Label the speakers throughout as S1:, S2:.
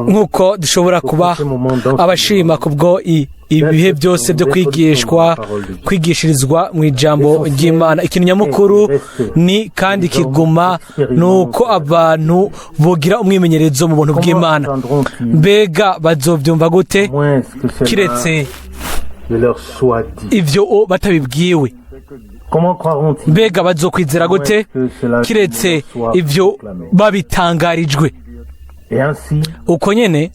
S1: nk'uko dushobora kuba abashima kubwo ibihe byose byo kwigishirizwa mu ijambo ry'Imana. Ikintu nyamukuru ni kandi kiguma nuko abantu bogira umwimenyerezo mu buntu bw'Imana. Mbega bazovyumva gute kiretse ivyo batabibwiwe? Mbega bazokwizera gute kiretse ivyo babitangarijwe? Uko nyene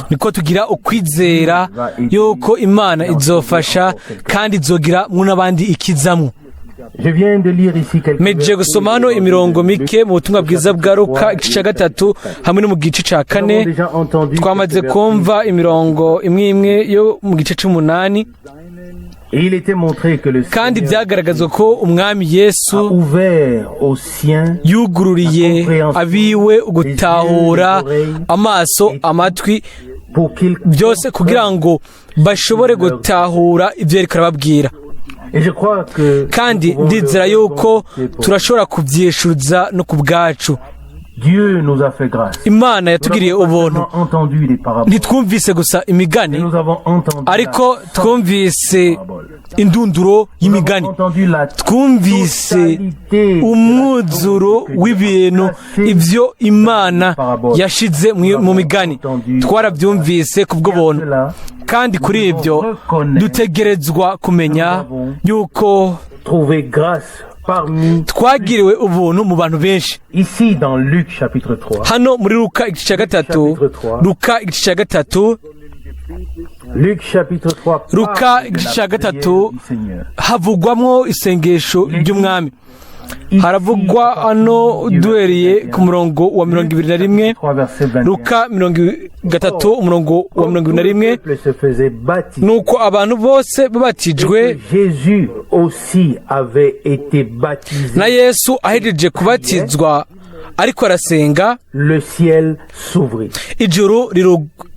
S1: niko tugira ukwizera yuko Imana izofasha kandi izogira n'abandi ikizamwo. Meje gusoma hano imirongo mike mu butumwa bwiza bwa Luka igice cya 3 hamwe no mu gice cya 4. Twamaze kumva imirongo imwe yo mu gice c'8, kandi byagaragazwa ko umwami Yesu yugururiye abiwe ugutahura amaso, amatwi, byose kugira ngo bashobore gutahura ibyo yariko arababwira. Kandi ndizera yuko turashobora kuvyishuza no ku bwacu. Imana yatugiriye ubuntu. Ntitwumvise gusa imigani, ariko twumvise indunduro y'imigani, twumvise umwuzuro w'ibintu ivyo Imana yashize mu migani. Twarabyumvise kubwo buntu, kandi kuri ibyo dutegerezwa kumenya yuko twagiriwe ubuntu mu bantu benshi. Hano muri Luka igice cya 3, Luka igice cya 3, Luka igice cya 3 havugwamwo isengesho ry'umwami. Haravugwa hano duhereye ku murongo wa 21, Luka 3 umurongo wa 21, nuko abantu bose babatijwe, na Yesu ahejeje kubatizwa ariko arasenga, ijuru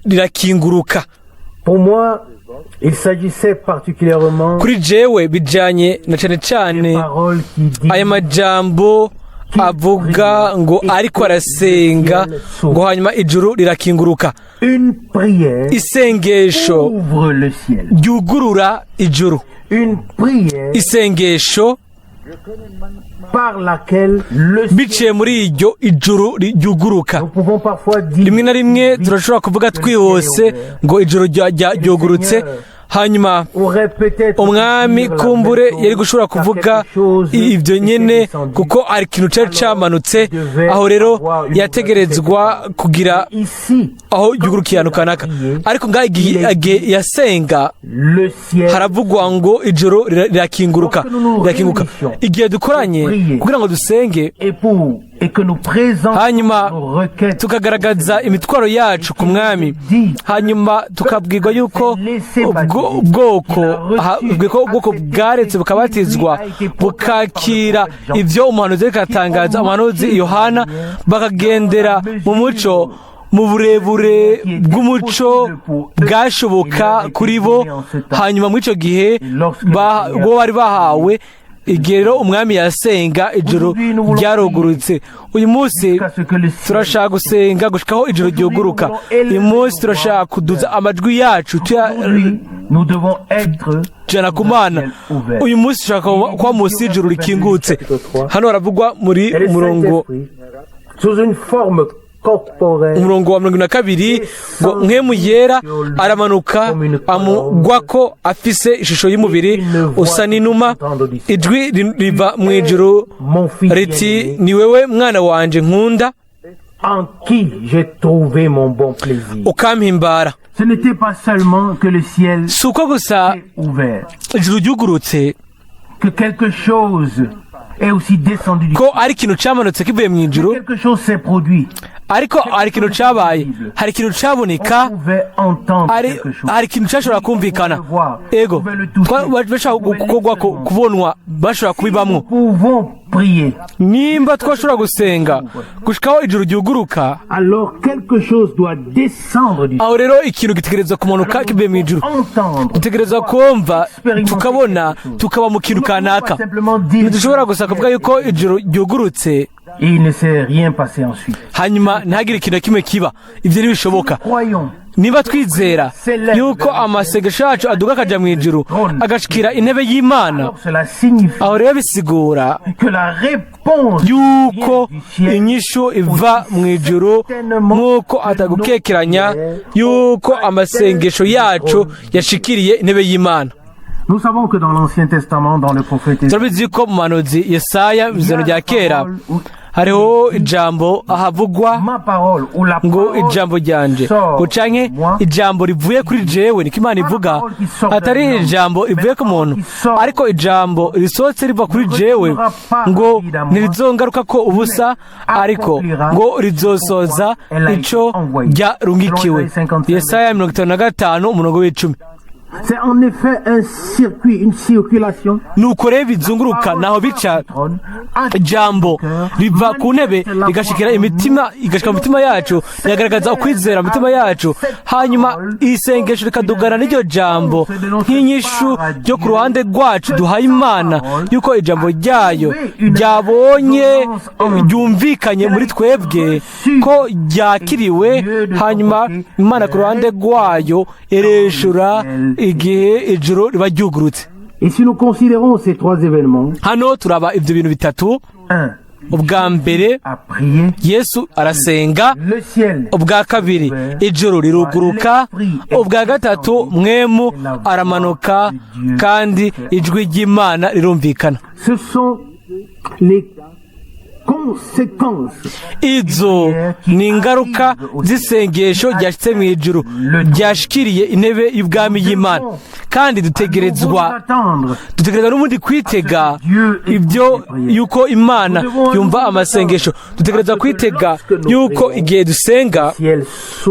S1: rirakinguruka.
S2: Il s'agissait particulièrement
S1: kuri jewe bijanye na cane aya majambo avuga ngo ariko arasenga ngo hanyuma ijuru rirakinguruka. Isengesho ryugurura ijuru, isengesho biciye muri iryo ijuru ryuguruka. Rimwe na rimwe turashobora kuvuga twihose ngo ijuru ryugurutse, hanyuma umwami kumbure yari gushobora kuvuga ibyo nyene kuko ari ikintu cyari cyamanutse aho, rero yategerezwa kugira aho yugurukiye ahantu kanaka. Ariko ngaho igihe yasenga haravugwa ngo ijoro rirakinguruka. Igihe dukoranye kugira ngo dusenge hanyuma tukagaragaza imitwaro yacu ku mwami, hanyuma tukabwirwa yuko ubwoko bwaretse bukabatizwa bukakira ibyo umuhanuzi ariko atangaza. Umuhanuzi Yohana bakagendera mu muco, mu burebure bw'umuco bwashoboka kuri bo. Hanyuma muri icyo gihe bo bari bahawe, igihe rero umwami yasenga ijuru ryarugurutse. Uyu munsi turashaka gusenga gushikaho ijuru ryuguruka. Uyu munsi turashaka kuduza amajwi yacu tujana ku Mana. Uyu munsi turashaka kuba munsi y'ijuru rikingutse. Hano haravugwa muri umurongo wa 22 ngo nkemu yera aramanuka amugwako afise ishusho y'umubiri usa n'inuma, ijwi riva mu ijuru riti ni wewe mwana wanje nkunda, ukampimbara. Suko gusa ijuru ryugurutse ko ari ikintu cyamanutse kivuye mu ijuru, ariko hari ikintu cyabaye, hari ikintu cyaboneka, hari ikintu cyashobora kumvikana. Ego bashobora kubonwa, bashobora kubibamwo. Nimba twashobora gusenga gushikaho ijuru ryuguruka, aho rero ikintu gitegerezwa kumanuka kivuye mu ijuru. Dutegerezwa kumva, tukabona, tukaba mu kintu kanaka. Ntidushobora gusa kuvuga yuko ijuru ryugurutse
S2: Et il ne s'est rien passé ensuite.
S1: hanyuma ntihagire ikintu na kimwe kiba. Ibyo ntibishoboka.
S2: Croyons.
S1: Niba twizera yuko amasengesho yacu aduga akajya mu ijuru agashikira intebe y'Imana,
S2: Cela signifie
S1: aho rero bisigura
S2: que la réponse
S1: yuko inyishu iva mu ijuru, nk'uko atagukekeranya yuko amasengesho yacu yashikiriye intebe y'Imana.
S2: Nous savons que dans l'Ancien Testament, dans le prophète
S1: turabizi ko mu manuzi Yesaya mu izina rya kera hariho ijambo ahavugwa
S2: ma parole ou la
S1: ngo
S2: parole
S1: ijambo ryanje ngo canke ijambo rivuye kuri jewe, niko Imana ivuga, atari ijambo rivuye ku muntu, ariko ijambo risohotse riva kuri jewe ngo ntirizongaruka ko ubusa, ariko ngo rizosoza ico ryarungikiwe. Yesaya 55:10.
S2: c'est en effet un circuit, une circulation.
S1: nuko rero bizunguruka naho bica ijambo riva ku ntebe rigashikira imitima, igashika mu mitima yacu, rigaragaza ukwizera mu mitima yacu, hanyuma isengesho rikadugana n'iryo jambo nk'inyishu ryo ku ruhande rwacu duhaye Imana, yuko ijambo ryayo ryabonye ryumvikanye muri twebwe ko ryakiriwe, hanyuma Imana ku ruhande rwayo ireshura igihe ijuru riba ryugurutse.
S2: Et si nous considérons ces trois événements,
S1: hano turaba ibyo bintu bitatu. Ubwa mbere Yesu arasenga, ubwa kabiri ijuru riruguruka, ubwa gatatu mwemu aramanuka kandi ijwi ry'Imana rirumvikana.
S2: ce sont les conséquences.
S1: Izo ni ingaruka z'isengesho ryashitse mu ijuru ryashikiriye intebe y'ubwami y'Imana, kandi dutegerezwa n'ubundi kwitega ibyo yuko Imana yumva amasengesho. Dutegereza kwitega yuko igihe dusenga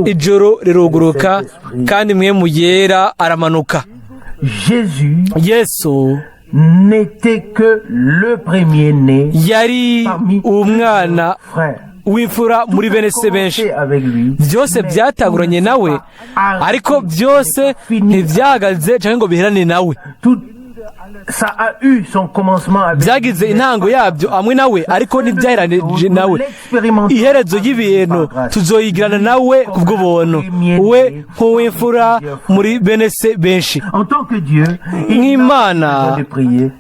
S1: ijuru riruguruka kandi mwemu yera aramanuka. Yesu
S2: n'était que le premier-né
S1: yari umwana w'imfura muri bene se benshi. Byose byatanguranye nawe, ariko byose ntibyahagaze cyangwa ngo biherane nawe.
S2: ça a eu son commencement avec
S1: byagize intango yabyo amwe nawe, ariko ntibyaheranije nawe. Iherezo y'ibintu tuzoyigirana nawe kubw'ubuntu, we nk'uw'imfura muri bene se benshi. Nk'Imana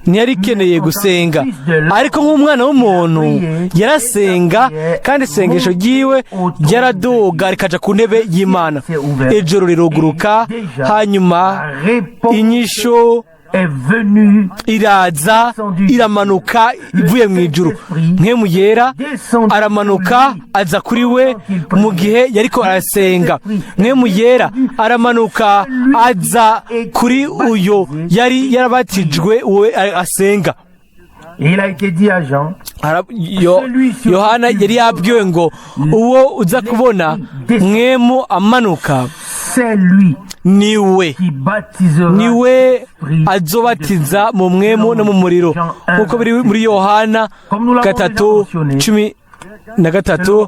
S1: ntiyari ikeneye gusenga, ariko nk'umwana w'umuntu yarasenga, kandi isengesho ryiwe ryaraduga rikaja ku ntebe y'Imana. Ijuru riruguruka, hanyuma inyisho iraza iramanuka ivuye mu ijuru. Mwemu yera aramanuka aza kuri we mu gihe yariko arasenga. Mwemu yera aramanuka aza kuri uyo yari yarabatijwe uwe asenga.
S2: Il a été dit à Jean,
S1: Yohana yari yabwiwe ngo uwo uza kubona mwemu amanuka niwe azobatiza mu mwemu no mu muriro, nk'uko biri muri Yohana 3:13.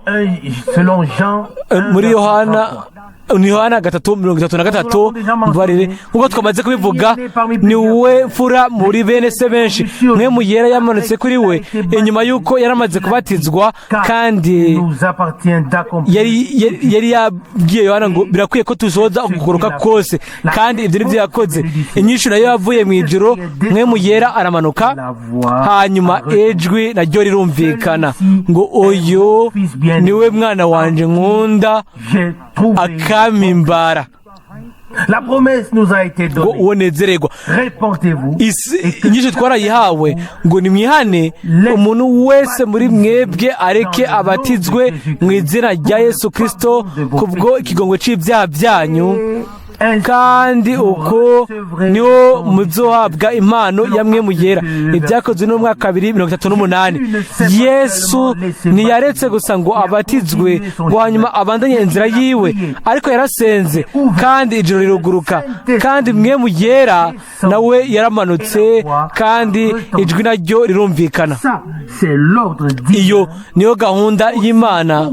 S1: muri Yohana 3:33. mbarire nk'uko twamaze kubivuga, ni we mfura muri bene se benshi. Mwemu yera yamanutse kuri we inyuma y'uko yaramaze kubatizwa, kandi yari yabwiye Yohana ngo birakwiye ko tuzoza ukugoroka kose, kandi ibyo nibyo yakoze. Inyishu nayo yavuye mu ijuru, mwemu yera aramanuka, hanyuma ijwi naryo rirumvikana ngo oyo niwe mwana wanje nkunda akamimbara.
S2: La promesse nous a été donnée. Répentez-vous.
S1: Inyishu twarayihawe ngo nimwihane, umuntu wese muri mwebwe areke abatizwe mu izina rya Yesu Kristo kubwo ikigongwe c'ibyaha byanyu, kandi uko niho muzohabwa impano ya mwemu yera. Ibyakozwe no mu mwaka 2:38. Yesu ntiyaretse gusa ngo abatizwe ngo hanyuma abandanye inzira yiwe, ariko yarasenze, kandi ijuru riruguruka, kandi mwemu yera nawe yaramanutse, kandi ijwi naryo rirumvikana. Iyo niyo gahunda y'Imana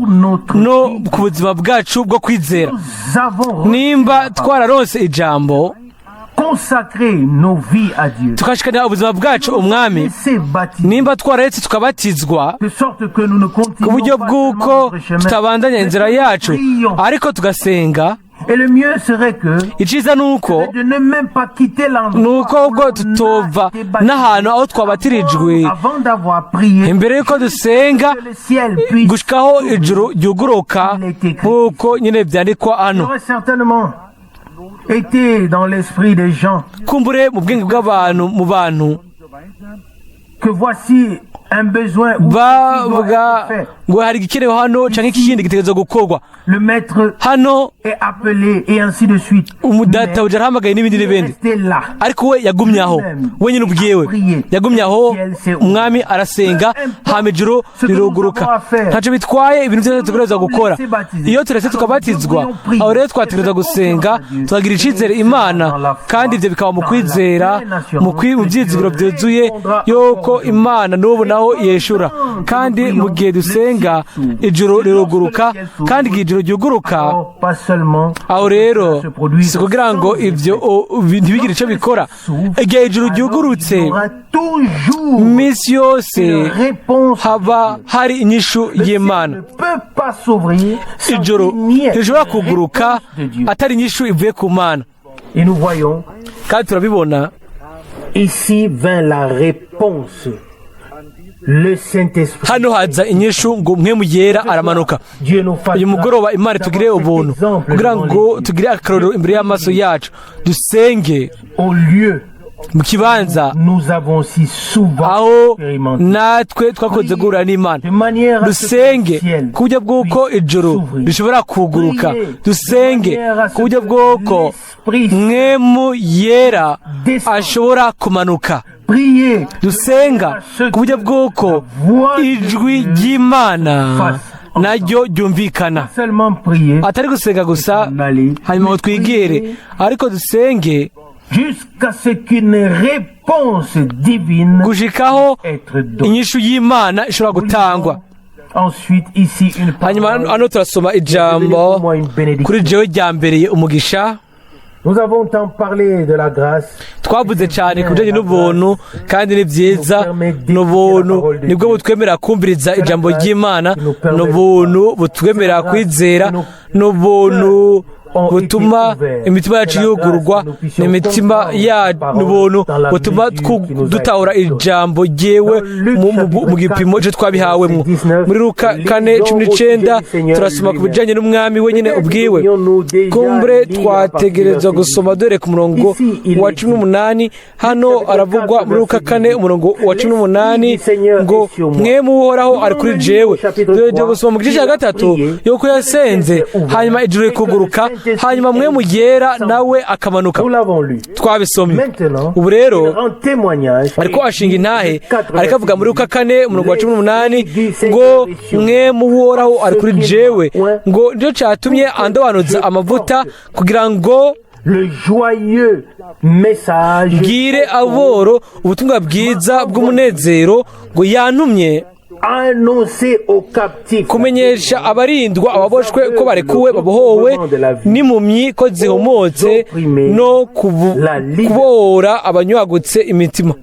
S1: no ku buzima bwacu bwo kwizera. Nimba twararonse ijambo
S2: consacré nos vies à Dieu,
S1: tukashikanira ubuzima bwacu umwami
S2: laisser baptiser,
S1: nimba twararetse tukabatizwa
S2: de sorte que nous ne
S1: ku
S2: continuons
S1: buryo
S2: pas
S1: bw'uko
S2: seulement notre chemin,
S1: tutabandanya inzira yacu
S2: prions.
S1: ariko tugasenga.
S2: Et le mieux serait que
S1: iciza ni uko
S2: de ne même pas quitter
S1: ni uko
S2: l'endroit
S1: ubwo tutova n'ahantu aho twabatirijwe
S2: avant d'avoir prié,
S1: imbere y'uko dusenga
S2: que le ciel puisse.
S1: gushikaho ijuru ryuguruka nk'uko nyine byandikwa hano.
S2: J'aurais certainement été dans l'esprit des gens
S1: kumbure mu bwenge bw'abantu mu bantu
S2: que voici un besoin où
S1: bavuga ngo hari igikenewe hano cyangwa ikindi gitegerezwa gukorwa,
S2: le maître
S1: hano
S2: est appelé et ainsi de suite.
S1: umudatabuja arahamagaye n'ibindi n'ibindi,
S2: Restez là.
S1: ariko we yagumye aho wenyine ubwiwe yagumye aho. Umwami arasenga hama ijuru riruguruka. ntacyo bitwaye ibintu byose tugerageza gukora. iyo turetse tukabatizwa aho rero twategereza gusenga tukagira icyizere Imana, kandi ibyo bikaba mu kwizera mu byizigiro byuzuye yuko Imana n'ubu naho yeshura. kandi mu gihe dusenga ijuru riruguruka, kandi igihe ijuru ryuguruka aho rero si kugira ngo ibyo ntibigire icyo bikora. igihe ijuru ryugurutse iminsi yose haba hari inyishu y'Imana. ijuru rishobora kuguruka atari inyishu ivuye ku Mana. kandi turabibona
S2: ici vint la réponse. Le Saint-Esprit.
S1: hano haza inyishu ngo Mwemu Yera aramanuka. uyu mugoroba Imana tugire ubuntu kugira ngo tugire akarorero imbere y'amaso yacu, dusenge
S2: Au lieu
S1: mu kibanza
S2: nous avons si souvent
S1: aho
S2: expérimenté.
S1: natwe twakoze guhura n'Imana. dusenge ku buryo bw'uko ijuru rishobora kuguruka. dusenge ku buryo bw'uko Mwemu Yera ashobora kumanuka. dusenga ku buryo bw'uko ijwi ry'Imana naryo ryumvikana. atari gusenga gusa hanyuma ngo twigere, ariko dusenge
S2: jusqu'à ce qu'une réponse divine
S1: gushikaho
S2: être donnée.
S1: inyishu y'Imana ishobora gutangwa.
S2: Ensuite ici une
S1: hanyuma hano turasoma ijambo kuri jewe ryambereye umugisha.
S2: Nous avons tant parlé de la grâce.
S1: twavuze cyane ku bijyanye n'ubuntu, kandi ni byiza. n'ubuntu nibwo butwemerera kumviriza ijambo ry'Imana, n'ubuntu butwemerera kwizera, n'ubuntu butuma imitima yacu yugurwa, n'imitima n'ubuntu butuma dutahura ijambo ryewe mu gipimo icyo twabihawemo. muri Luka 4:19 turasoma ku bijyanye n'umwami wenyine ubwiwe. kumbure twategereza gusoma dore ku murongo wa 18. hano aravugwa muri Luka 4 umurongo wa 18 ngo Mwemu uhoraho ari kuri jewe. dore gusoma mu gice cya gatatu yuko yasenze hanyuma ijuru rikuguruka, hanyuma Mwemu Yera nawe akamanuka. twabisomye. ubu rero ariko ashinga intahe, ariko avuga muri Luka 4 umurongo wa 18 ngo Mwemu uhoraho ari kuri jewe, ngo nicyo cyatumye andobanuza amavuta kugira ngo bwire aboro ubutumwa bwiza bw'umunezero, ngo yantumye kumenyesha abarindwa ababoshwe ko barekuwe babohowe, n'impumyi ko zihomotse, no kubohora abanyagutse imitima.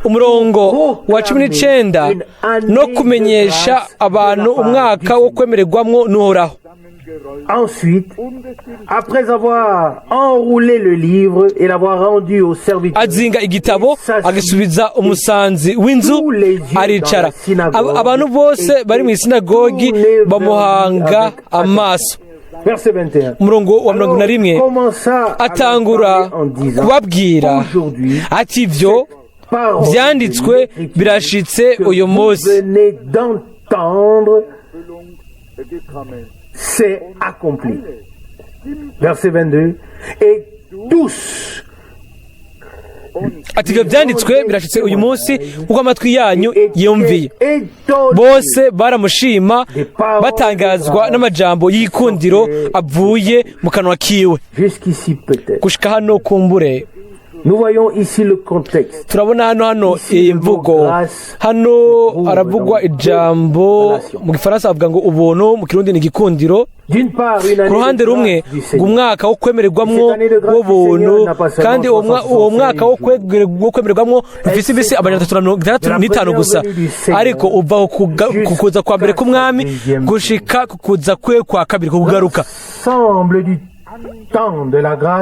S1: umurongo wa 19 no kumenyesha abantu umwaka wo kwemererwamwo n'Uhoraho.
S2: Ensuite, après avoir enroulé le livre et l'avoir rendu au serviteur,
S1: azinga igitabo agisubiza umusanzi w'inzu, aricara. abantu bose bari mu isinagogi bamuhanga amaso. umurongo wa 21 atangura kubabwira ati ibyo byanditswe birashitse uyu munsi.
S2: c'est accompli. Verset 22. Et tous
S1: ati ibyo byanditswe birashitse uyu munsi kuko amatwi yanyu yumviye. bose baramushima batangazwa n'amajambo y'ikundiro avuye mu kanwa kiwe. gushika hano kumbure
S2: Nous voyons ici le contexte.
S1: turabona hano imvugo hano aravugwa ijambo mu gifaransa bavuga ngo ubuntu, mu kirundi ni igikundiro. ku ruhande rumwe ngo umwaka wo kwemererwamwo w'ubuntu, kandi uwo mwaka wo kwemererwamwo ufise ibisi amajana 365 gusa, ariko uva ku kuza kwa mbere k'umwami gushika ku kuza kwe kwa kabiri kugaruka.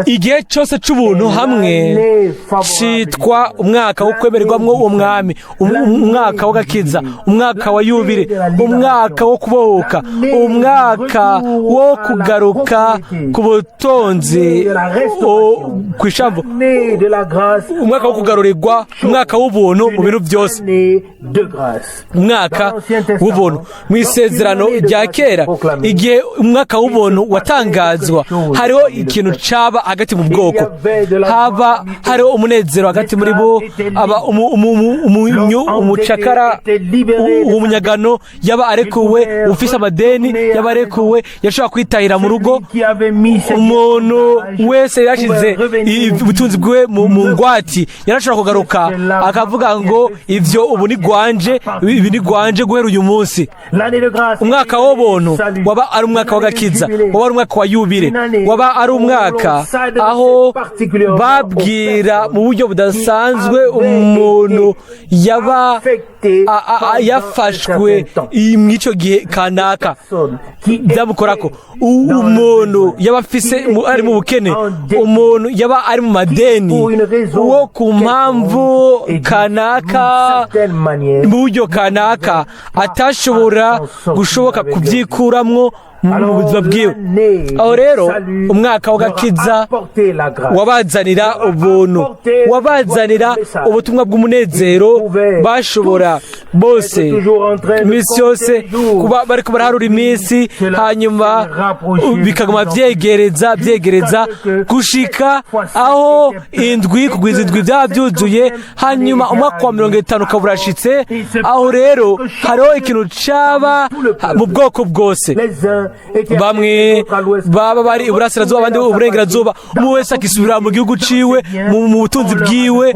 S1: igihe cyose c'ubuntu hamwe citwa umwaka wo kwemererwamwo uwo mwami, umwaka w'agakiza, umwaka wa yubile, umwaka wo kubohoka, umwaka wo kugaruka ku butonzi kw'ishavu, umwaka wo kugarurirwa, umwaka w'ubuntu mu bintu byose, umwaka w'ubuntu. mu isezerano rya kera igihe umwaka w'ubuntu watangazwa, hariho ikintu caba hagati mu bwoko, haba hariho umunezero hagati muri bo, aba umucakara, umunyagano yaba arekuwe, ufise amadeni yaba arekuwe, yashobora kwitahira mu rugo. umuntu wese yashize ubutunzi bwe mu ngwati yarashobora kugaruka akavuga ngo ivyo ubu ni gwanje, ibi ni gwanje guhera uyu munsi. umwaka w'ubuntu waba ari umwaka w'agakiza, waba ari umwaka wa yubile, waba ari umwaka aho babwira mu buryo budasanzwe umuntu yaba yafashwe mw'ico gihe kanaka byamukorako. umuntu yaba afise ari mu bukene, umuntu yaba ari mu madeni, uwo ku mpamvu kanaka mu buryo kanaka atashobora gushoboka kuvyikuramwo mu buzima bwiwe. aho rero umwaka w'agakiza wabazanira ubuntu, wabazanira ubutumwa bw'umunezero, bashobora bose iminsi yose kuba bariko baraharura iminsi, hanyuma bikaguma vyegereza gushika aho indwi kugwiza indwi vyaba vyuzuye, hanyuma umwaka wa 50 ukaba urashitse. aho rero hariho ikintu caba mu bwoko bwose, bamwe baba bari iburasirazuba, abandi uburengerazuba, umwe wese akisubira mu gihugu ciwe, mu butunzi bwiwe,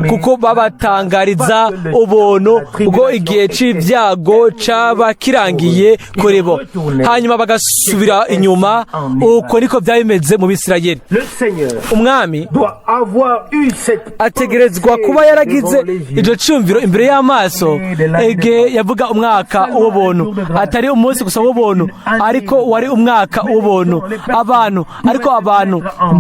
S1: kuko babatangariza ubuntu ubwo igihe c'ivyago caba kirangiye kuri bo, hanyuma bagasubira inyuma. uko niko vyabimeze mu Bisirayeli. umwami ategerezwa kuba yaragize ico cumviro imbere y'amaso igihe yavuga umwaka w'ubuntu, atari umunsi gusa w'ubuntu, ariko wari umwaka w'ubuntu. abantu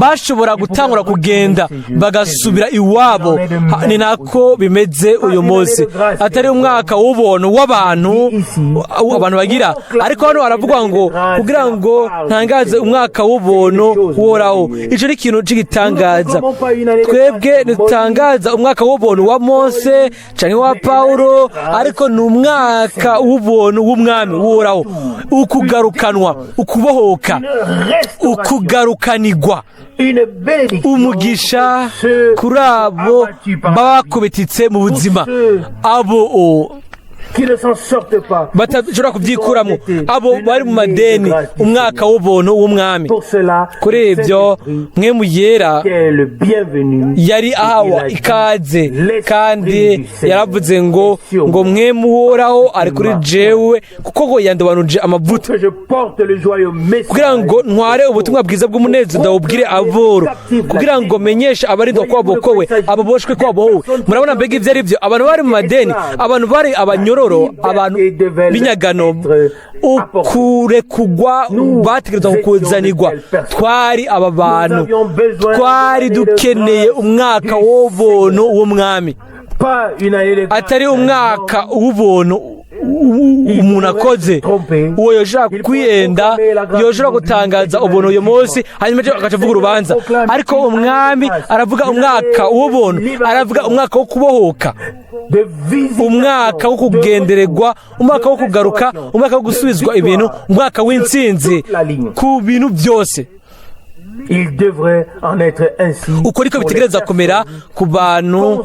S1: bashobora gutangura kugenda bagasubira iwabo. ni nako bimeze uyu munsi, atari umwaka w'ubuntu w'abantu bagira, ariko hano haravuga ngo kugira ngo ntangaze umwaka w'ubuntu woraho. ico ni ikintu c'igitangaza. twebwe dutangaza umwaka w'ubuntu wa Mose canke wa Paulo, ariko ni umwaka w'ubuntu w'umwami woraho, ukugarukanwa, ukubohoka, ukugarukanirwa, umugisha kuri abo baba bakubititse mu buzima, abo batashobora kuvyikuramwo, abo bari mu madeni, umwaka w'ubuntu w'umwami. kuri ivyo Mwemu Yera yari ahawa ikaze, kandi yaravuze ngo Mwemu woraho ari kuri jewe, kuko ngo yandobanuje amavuta kugira ngo ntware ubutumwa bwiza bw'umunezero ndawubwire aboro, kugira ngo menyeshe abarindwa ko babokowe, ababoshwe ko babohowe. murabona mbega ivyo ari vyo, abantu bari mu madeni, abantu bari abanyororo, abantu b'inyagano, ukurekugwa bategerezwa kuzanirwa. twari aba bantu, twari dukeneye umwaka w'ubuntu w'umwami, atari umwaka w'ubuntu umuntu akoze. uwo yoshobora kwiyenda, yoshobora gutangaza ubuntu uyu munsi, hanyuma agaca avuga urubanza. ariko umwami aravuga umwaka w'ubuntu, aravuga umwaka wo kubohoka, umwaka wo kugendererwa, umwaka wo kugaruka, umwaka wo gusubizwa ibintu, umwaka w'intsinzi ku bintu byose.
S2: Il devrait en être ainsi.
S1: Uko niko bitegereza kumera ku bantu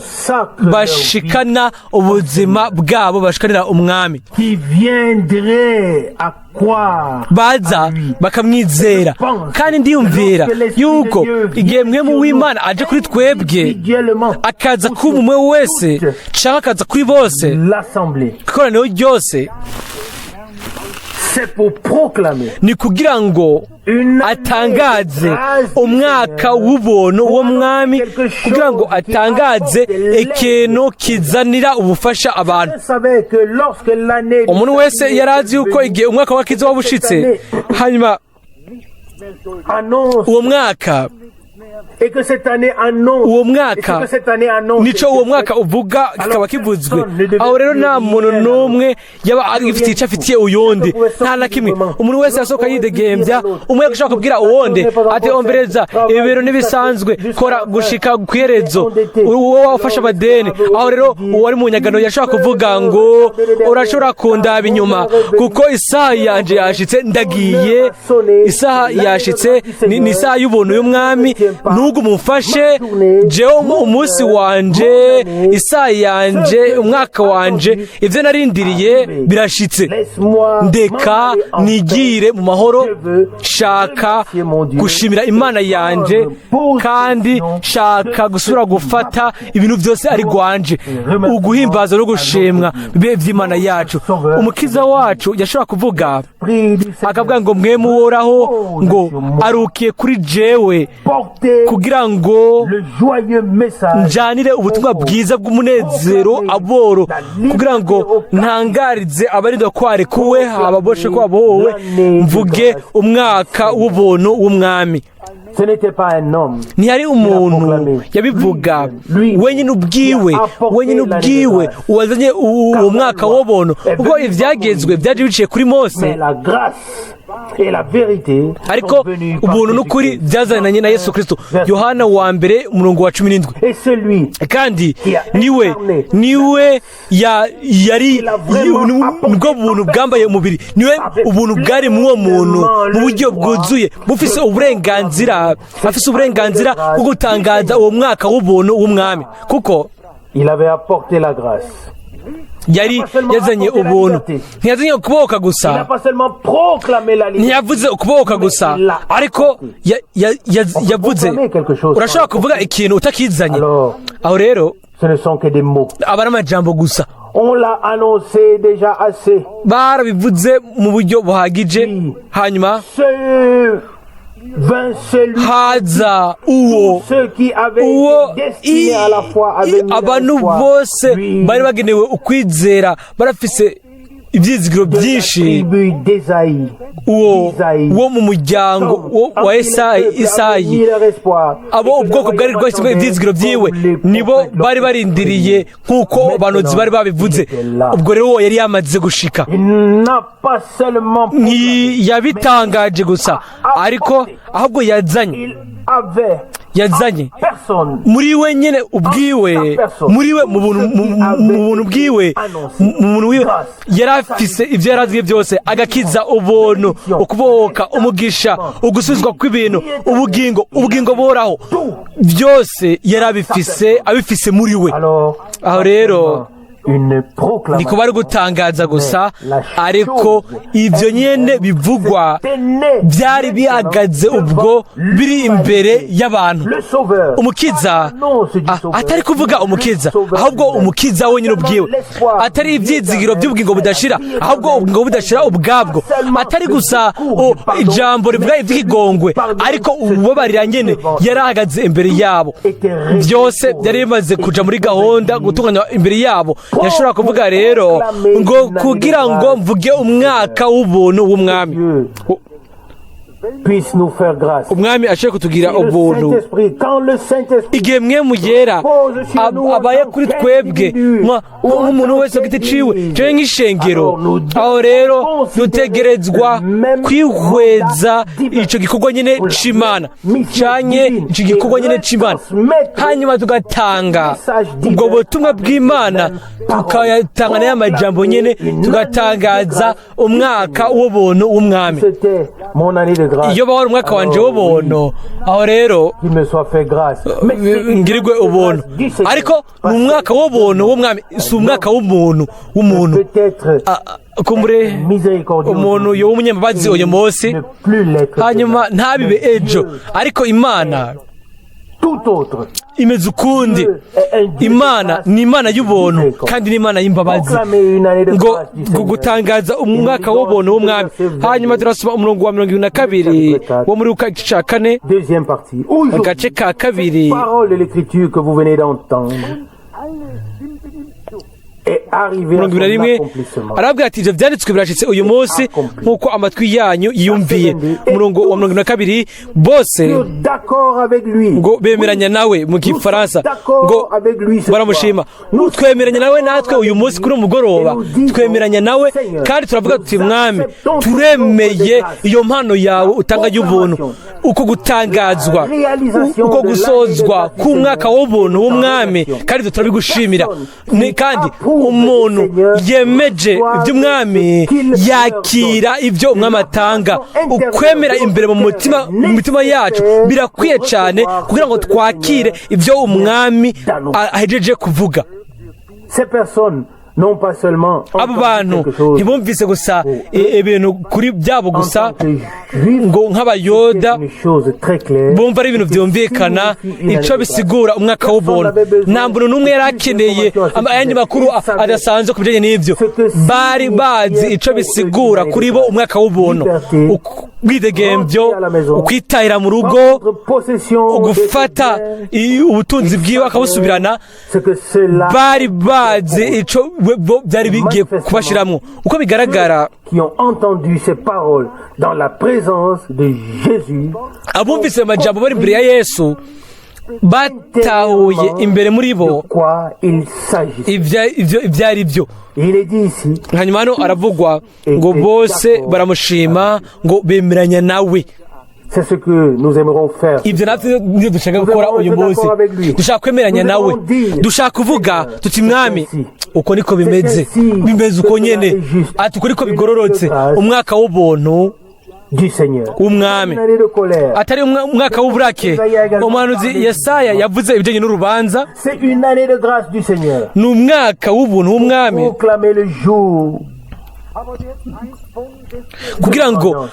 S1: bashikana ubuzima bwabo bashikanira umwami,
S2: qui viendrait à croire,
S1: baza bakamwizera. Kandi ndiyumvira yuko igihe mwemu w'Imana aje kuri twebwe, akaza kuba umwe wese canke akaza kuri bose,
S2: l'assemblée,
S1: ikoraniro ryose,
S2: c'est pour proclamer
S1: ni kugira ngo atangaze umwaka w'ubuntu w'umwami, kugira ngo atangaze ikintu kizanira ubufasha abantu. Umuntu wese yarazi yuko igihe umwaka wakiza wabushitse, hanyuma uwo mwaka uwo mwaka nico uwo mwaka uvuga kikaba kivuzwe. Aho rero nta muntu n'umwe yaba agifitiye icyo afitiye uyundi, nta na kimwe. Umuntu wese yasohoka yidegembya, umwe yashaka kubwira uwundi ati ombereza ibibero n'ibisanzwe, kora gushika kwiherezo, uwo wafasha amadeni. Aho rero uwari mu nyagano yashaka kuvuga ngo urashobora kundaba inyuma kuko isaha yanje yashitse, ndagiye, isaha yashitse, ni isaha y'ubuntu y'umwami, nugu mufashe jewe umunsi wanje, isaha yanje, umwaka wanje, ivyo narindiriye birashitse, ndeka nigire mu mahoro. Shaka gushimira Imana yanje, kandi shaka gusubira gufata ibintu byose ari gwanje, uguhimbaza no gushimwa bibe vy'Imana yacu. Umukiza wacu yashobora kuvuga akavuga ngo mwemu woraho ngo arukiye kuri jewe kugira ngo njanire ubutumwa bwiza bw'umunezero aboro, kugira ngo ntangarize abarinda kwarekuwe, ababoshe ko abohowe, mvuge umwaka w'ubuntu w'umwami. Ntiyari umuntu yabivuga wenyine ubwiwe uwazanye uwo mwaka w'ubuntu, ubwo ivyagezwe byaje biciye kuri Mose, ariko ubuntu n'ukuri byazananye na Yesu Kristo. Yohana wa mbere umurongo wa 17. Kandi niwe yari nibwo buntu bwambaye umubiri, niwe ubuntu bwari mu uwo muntu mu buryo bwuzuye, bufise uburenganzira, afise uburenganzira bwo gutangaza uwo mwaka w'ubuntu w'umwami, kuko
S2: il avait apporté la grâce.
S1: Yari yazanye ubuntu, ntiyazanye ukubohoka gusa, ntiyavuze ukubohoka gusa, ariko yavuze. Urashobora kuvuga ikintu utakizanye, aho rero aba ari amajambo gusa. Barabivuze mu buryo buhagije, hanyuma haza uwo abantu bose bari bagenewe ukwizera, barafise ibyizigiro byinshi. Uwo mu muryango wa Isayi, abo ubwoko bwari bwashyizwe ibyizigiro byiwe, nibo bari barindiriye nk'uko abanozi bari babivuze. Ubwo rero uwo yari yamaze gushika, ntiyabitangaje gusa, ariko ahubwo yazanye muri we nyene ubwiwe, muri we mu buntu bwiwe, mu muntu wiwe yari afise ivyo yarazwiye byose, agakiza, ubuntu, ukubohoka, umugisha, ugusubizwa kw'ibintu, ubugingo boraho, byose yari abifise muri we. Aho rero niko bari gutangaza gusa, ariko ibyo nyene bivugwa byari bihagaze ubwo biri imbere y'abantu. Umukiza atari kuvuga umukiza, ahubwo umukiza wenyine ubwiwe, atari ibyizigiro by'ubugingo budashira, ahubwo ubugingo budashira ubwabwo, atari gusa ijambo rivuga ivy'ikigongwe, ariko ububabarira nyene yarahagaze imbere yabo. Byose byari bimaze kuja muri gahunda gutunganywa imbere yabo. Yashobora kuvuga rero ngo kugira ngo mvuge umwaka w'ubuntu w'umwami, umwami ashaka kutugira ubuntu. Igihe mwe muyera abaye kuri twebwe nk'umuntu wese giti ciwe cyo nk'ishengero, aho rero dutegerezwa kwihweza ico gikorwa nyene c'Imana, canye ico gikorwa nyene c'Imana, hanyuma tugatanga ubwo butumwa bw'Imana, tukayatanga n'amajambo nyene, tugatangaza umwaka w'ubuntu w'umwami.
S2: mon année de grâce.
S1: iyo bahora umwaka wanje w'ubuntu aho rero
S2: Qu'il me soit fait grâce.
S1: ngirirwe ubuntu ariko ni umwaka w'ubuntu w'umwami si umwaka w'umuntu
S2: Peut-être
S1: kumbure
S2: miséricordieux.
S1: umuntu yo w'umunyambabazi uyu munsi
S2: Ne plus l'être.
S1: hanyuma ntabibe ejo ariko imana
S2: Tout autre.
S1: imeze ukundi imana ni imana y'ubuntu kandi ni imana y'imbabazi
S2: Proclamer une année de
S1: ngo
S2: grâce du Seigneur.
S1: gutangaza umwaka w'ubuntu w'umwami hanyuma turasoma umurongo wa 22 wo muri Luka igice cya 4
S2: Deuxième partie. Aujourd'hui,
S1: agace ka kabiri
S2: parole de l'écriture que vous venez d'entendre est arrivée à son
S1: 21
S2: accomplissement.
S1: arabwira ati ivyo vyanditswe birashitse uyu munsi nk'uko amatwi yanyu yiyumviye umurongo wa 22 bose
S2: D'accord avec lui.
S1: ngo bemeranya nawe mu gifaransa ngo
S2: D'accord avec lui. ce
S1: baramushima
S2: soir.
S1: twemeranya nawe natwe uyu munsi kuri umugoroba twemeranya nawe kandi turavuga tuti mwami turemeye iyo mpano yawe utanga y'ubuntu uko gutangazwa uko gusozwa k'umwaka w'ubuntu w'umwami kandi turabigushimira kandi umuntu yemeje iby'umwami yakira ibyo umwami atanga ukwemera imbere mu mitima yacu birakwiye cyane kugira ngo twakire ibyo umwami ahejeje kuvuga
S2: Ces personnes n'ont pas seulement
S1: abo bantu ntibumvise gusa ibintu kuri byabo gusa ngo nk'abayoda bumva ari ibintu byumvikana icyo bisigura umwaka w'ubuntu nta muntu n'umwe yari akeneye ayandi makuru adasanzwe ku bijyanye n'ibyo bari bazi icyo bisigura kuri bo umwaka w'ubuntu ubwidegembyo ukwitahira mu rugo gufata ubutunzi bwiwe akabusubirana bari bazi icyo byari bigiye kubashyiramo uko bigaragara abumvise amajambo bari imbere ya Yesu batahuye imbere muri bo ibyo ari byo hanyuma hano aravugwa ngo bose baramushima ngo bemeranya nawe ibyo natwe nibyo dushaka gukora uyu munsi dushaka kwemeranya nawe dushaka kuvuga tuti mwami uko niko bimeze uko nyene ati uko niko bigororotse umwaka w'ubuntu w'umwami atari umwaka w'uburake umuhanuzi Yesaya yavuze ibijyanye n'urubanza ni umwaka w'ubuntu w'umwami kugira ngo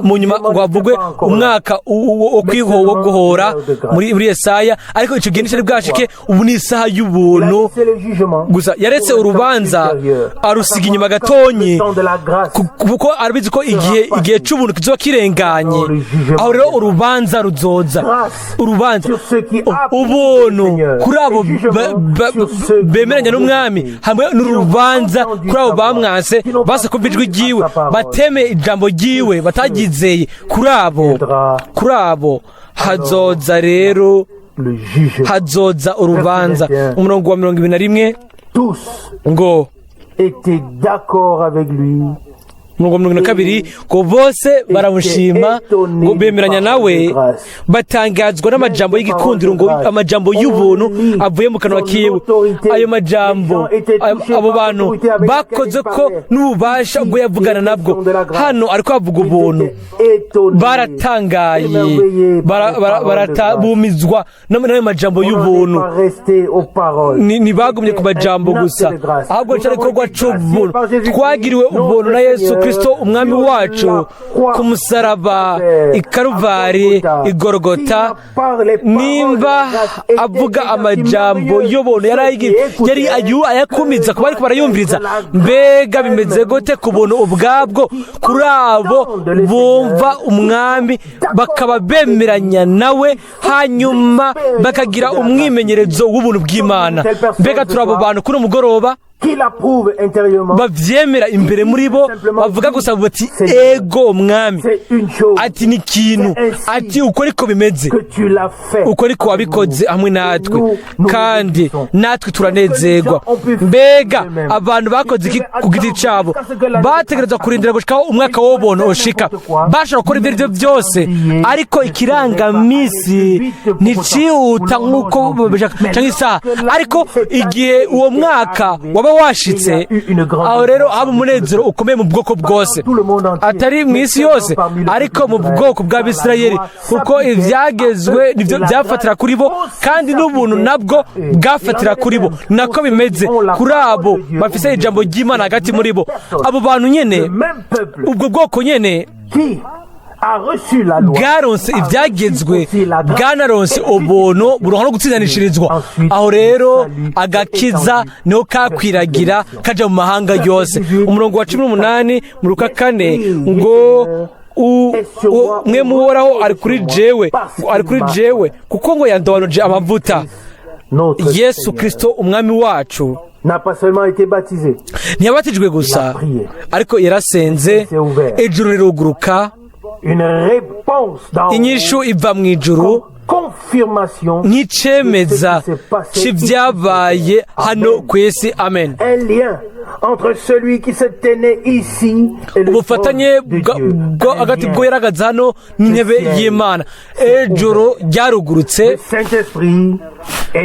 S1: mu nyuma ngo havugwe umwaka wo guhora muri Yesaya ariko icyo gihe nticyari bwashike ubu ni isaha y'ubuntu gusa yaretse urubanza arusiga inyuma gatonyi kuko arabizi ko igihe cy'ubuntu kizoba kirenganye aho rero urubanza ruzoza urubanza ubuntu kuri abo bemeranya n'umwami hamwe n'urubanza kuri abo bamwase basa kumva ijwi ryiwe bateme ijambo ryiwe batagizeye kuri abo hazoza rero hazoza urubanza umurongo wa 21 ngo umurongo wa 22 ngo bose baramushima ngo bemeranya nawe batangazwa n'amajambo y'igikundiro ngo amajambo y'ubuntu avuye mu kanwa kiwe ayo majambo abo bantu bakoze ko n'ububasha ubwo yavugana nabwo hano ariko havuga ubuntu baratangaye bumizwa n'ayo majambo y'ubuntu ntibagumye ku majambo gusa ahubwo cyari igikorwa cy'ubuntu twagiriwe ubuntu na Yesu Kristo umwami wacu ku musaraba i Karuvari i Golgota nimba avuga amajambo y'ubuntu yari ayakumiza kuba ariko barayumviriza mbega bimeze gute ku buntu ubwabwo kuri abo bumva umwami bakaba bemeranya nawe hanyuma bakagira umwimenyerezo w'ubuntu bw'Imana mbega turi abo bantu kuri umugoroba bavyemera imbere muri bo bavuga gusa bati ego mwami ati ni kintu ati uko ariko bimeze uko ariko wabikoze hamwe natwe kandi natwe turanezerwa mbega abantu bakoze iki ku giti cyabo bategereza kurindira gushikaho umwaka w'ubuntu ushika bashobora gukora ibyo byose ariko ikirangamisi nticihuta nk'uko cyangwa isaha ariko igihe uwo mwaka waba washitse aho rero haba umunezero ukomeye mu bwoko bwose, atari mu isi yose ariko mu bwoko bw'Abisirayeli, kuko ibyagezwe nibyo byafatira kuri bo kandi n'ubuntu nabwo bwafatira kuri bo. Nako bimeze kuri abo bafise ijambo ry'Imana hagati muri bo. Abo bantu nyene, ubwo bwoko nyene bwaronse ibyagezwe, bwanaronse ubuntu buronka no gutsindanishirizwa. Aho rero agakiza niho kakwiragira kaja mu mahanga yose. Umurongo wa 18 mu Luka 4 ngo mwe muhoraho ari kuri jewe kuko ngo yandobanuje amavuta. Yesu Kristo umwami wacu ntiyabatijwe gusa ariko yarasenze, ijuru riruguruka, inyishu iva mu ijuru nk'icemeza c'ivyabaye hano ku isi. Amen. Ubufatanye bwo hagati bwo yaragaza hano n'intebe y'Imana. Ijuru ryarugurutse,